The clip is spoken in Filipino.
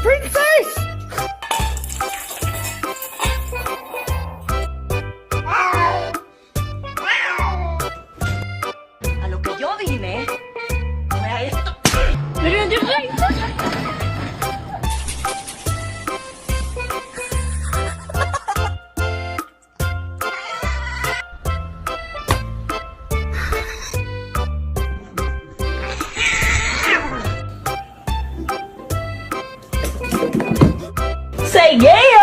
Princess! A lo que yo vine, a esto. Say yeah!